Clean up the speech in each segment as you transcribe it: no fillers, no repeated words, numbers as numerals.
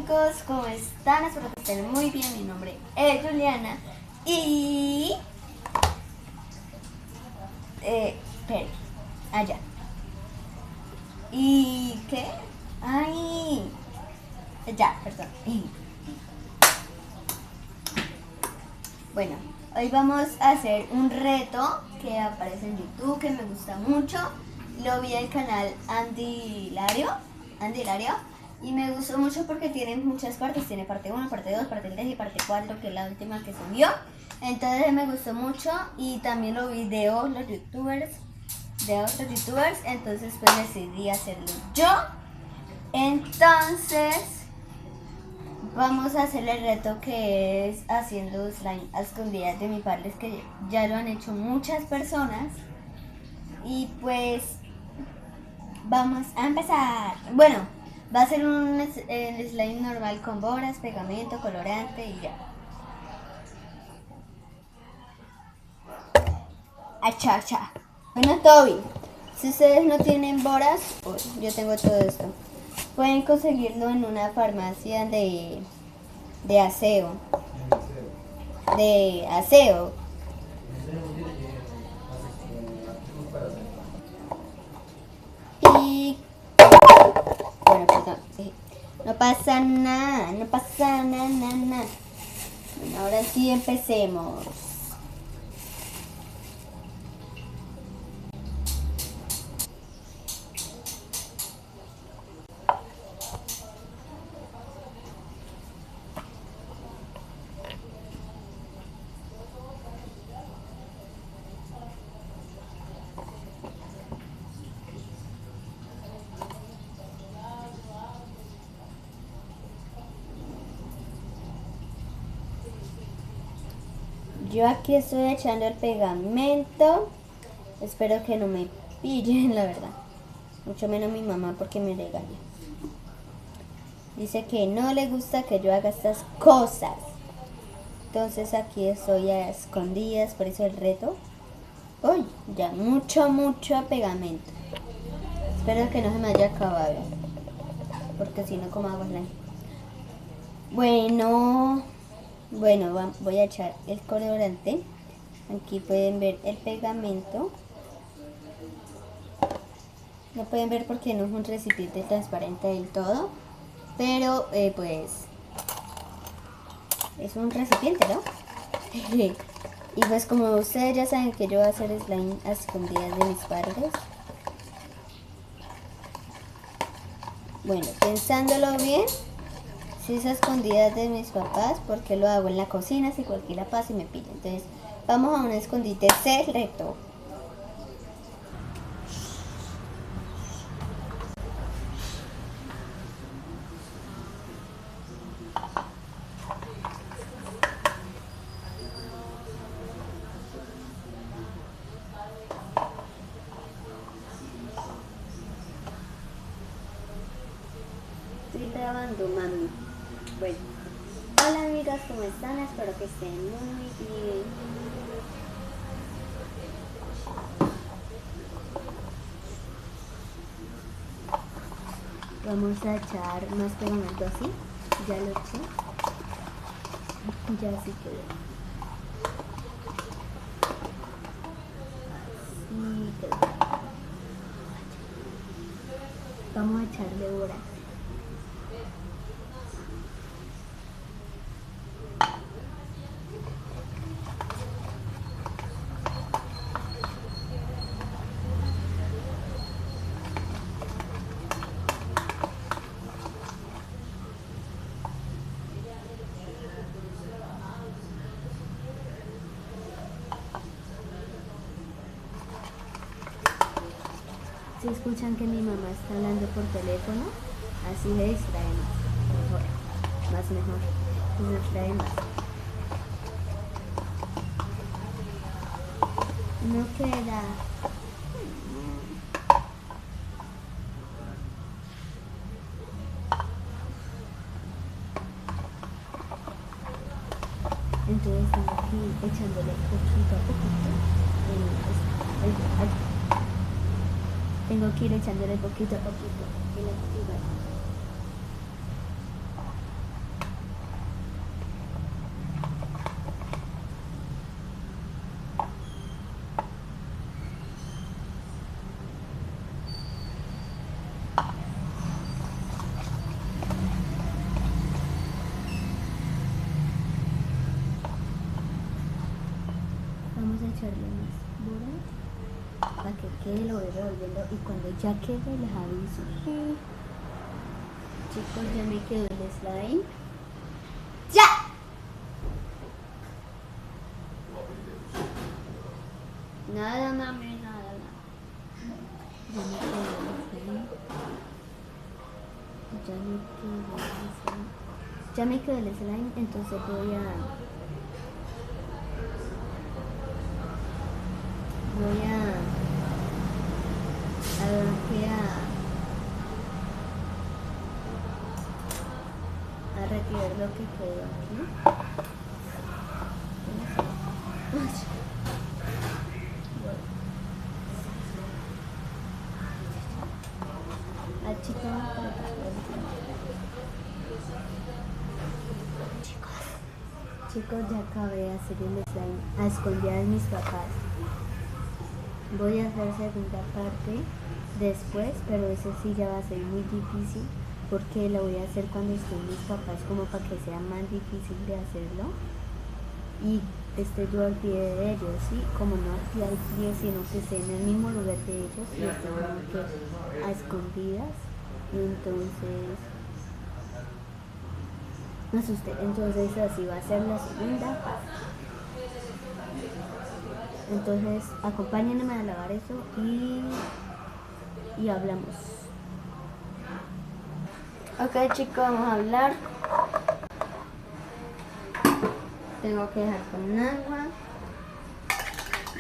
chicos, ¿cómo están? Espero que estén muy bien. Mi nombre es Juliana y... espere, allá. ¿Y qué? ¡Ay! Ya, perdón. Bueno, hoy vamos a hacer un reto que aparece en YouTube, que me gusta mucho. Lo vi en el canal Andy Hilario, y me gustó mucho porque tiene muchas partes. Tiene parte 1, parte 2, parte 3 y parte 4, que es la última que subió. Entonces me gustó mucho y también lo vi de otros youtubers, entonces pues decidí hacerlo yo. Entonces vamos a hacer el reto que es haciendo slime a escondidas de mis padres, que ya lo han hecho muchas personas. Y pues vamos a empezar. Bueno, va a ser el slime normal con boras, pegamento, colorante y ya. Achacha. Bueno, Toby, si ustedes no tienen boras, pues yo tengo todo esto. Pueden conseguirlo en una farmacia de aseo. De aseo. Y bueno, perdón, sí. No pasa nada. Bueno, ahora sí empecemos. Yo aquí estoy echando el pegamento. Espero que no me pillen, la verdad. Mucho menos mi mamá, porque me regaña. Dice que no le gusta que yo haga estas cosas. Entonces aquí estoy a escondidas, por eso el reto. Uy, ya mucho pegamento. Espero que no se me haya acabado, porque si no, ¿cómo hago slime? Bueno, voy a echar el colorante. Aquí pueden ver el pegamento. No pueden ver porque no es un recipiente transparente del todo, pero pues es un recipiente, ¿no? Y pues como ustedes ya saben que yo voy a hacer slime a escondidas de mis padres. Bueno, pensándolo bien, si es a escondidas de mis papás, porque lo hago en la cocina si cualquiera pasa y me pilla. Entonces vamos a un escondite secreto. Estoy grabando, mami. Bueno, hola amigas, ¿cómo están? Espero que estén muy bien. Vamos a echar más pegamento así. Ya lo eché. Ya así quedó. Así quedó. Vamos a echarle boras. Si escuchan que mi mamá está hablando por teléfono, así se distrae más mejor, se distrae más. No queda. Entonces tengo que ir echándole poquito a poquito. Tengo que ir echándole poquito a poquito. echarle más bora para que quede, lo voy revolviendo y cuando ya quede les aviso. Chicos, ya me quedó el slime. ¡Ya! Nada, mami, nada. Ya me quedó el slime. Ya me quedó el slime, entonces voy a retirar lo que quedó aquí. Chicos, ya acabé de hacer el slime a escondidas de mis papás. Voy a hacer segunda parte después, pero ese sí ya va a ser muy difícil porque lo voy a hacer cuando estén mis papás, como para que sea más difícil de hacerlo y esté yo al pie de ellos, ¿sí? Como no al pie, sino que esté en el mismo lugar de ellos y esté como que a escondidas. Y entonces me asusté. Entonces así va a ser la segunda parte. Entonces acompáñenme a lavar eso y hablamos. Ok, chicos, vamos a hablar. Tengo que dejar con agua.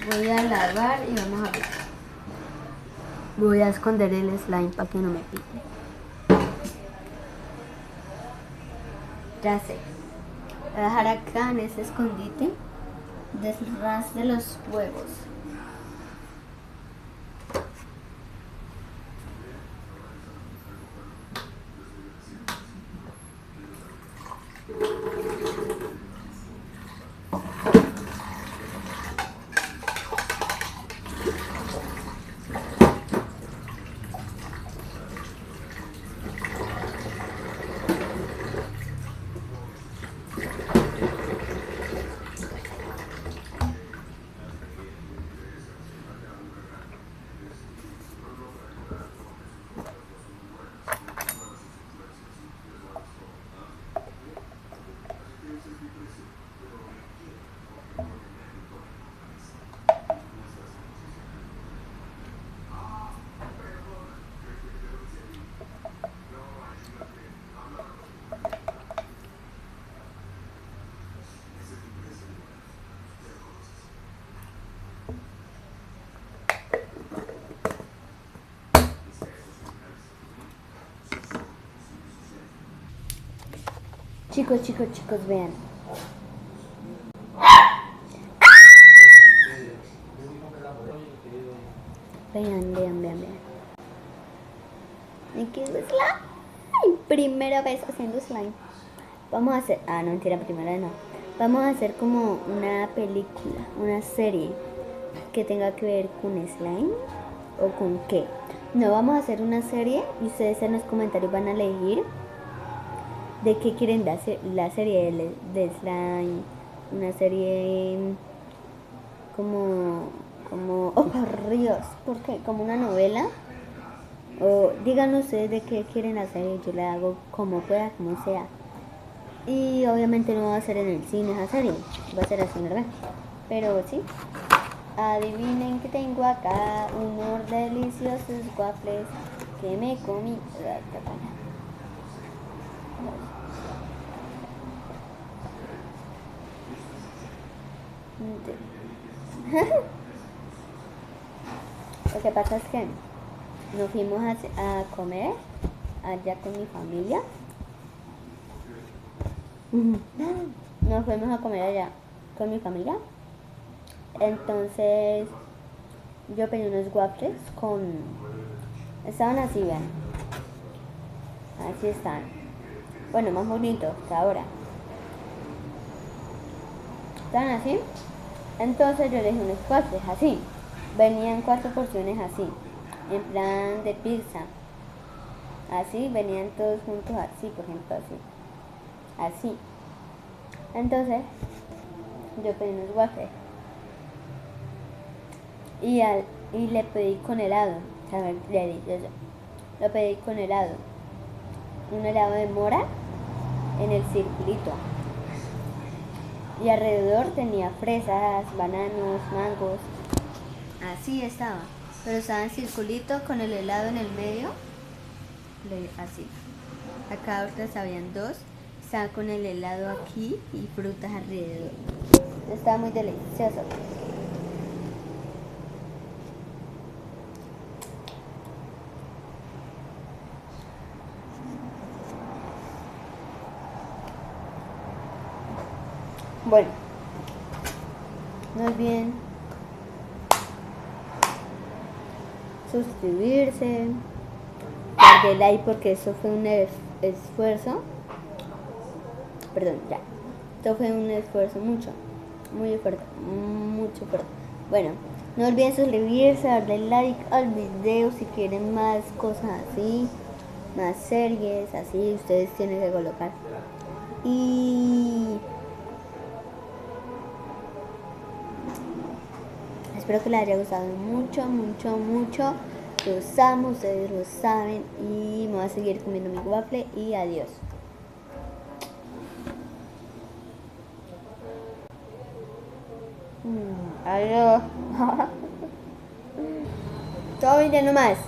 Voy a lavar y vamos a hablar. Voy a esconder el slime para que no me pique. Ya sé. Voy a dejar acá en ese escondite detrás de los huevos. Chicos, vean. Vean. Me quedo slime. Primera vez haciendo slime. Vamos a hacer... no, mentira, primera vez no. Vamos a hacer como una película, una serie que tenga que ver con slime o con qué. No, vamos a hacer una serie y ustedes en los comentarios van a elegir de qué quieren la serie de slime. Una serie como oh por Dios, ¿por qué? Como una novela. O díganme ustedes de qué quieren hacer y yo le hago como pueda, como sea. Y obviamente no va a ser en el cine esa serie, va a ser así, ¿verdad? Pero sí. Adivinen que tengo acá unos deliciosos waffles que me comí. Lo que pasa es que nos fuimos a comer allá con mi familia. Nos fuimos a comer allá con mi familia. Entonces yo pedí unos waffles con... Estaban así, vean. Así están. Bueno, más bonitos que ahora. Estaban así. Entonces yo le dije unos waffles así. Venían 4 porciones así. En plan de pizza. Así, venían todos juntos así, por ejemplo, así. Entonces yo pedí unos waffles. y le pedí con helado, sabe delicioso. Lo pedí con helado, un helado de mora en el circulito. Y alrededor tenía fresas, bananos, mangos. Así estaba, pero estaba en circulito con el helado en el medio, así. Acá otras habían dos, estaba con el helado aquí y frutas alrededor. Estaba muy delicioso. Bueno, no olviden suscribirse, darle like porque eso fue un esfuerzo. Perdón, ya. Esto fue un esfuerzo muy esfuerzo. Bueno, no olviden suscribirse, darle like al video si quieren más cosas así, más series, así ustedes tienen que colocar. Y espero que les haya gustado mucho. Los amo, ustedes lo saben. Y me voy a seguir comiendo mi waffle. Y adiós. Adiós. Todo bien nomás.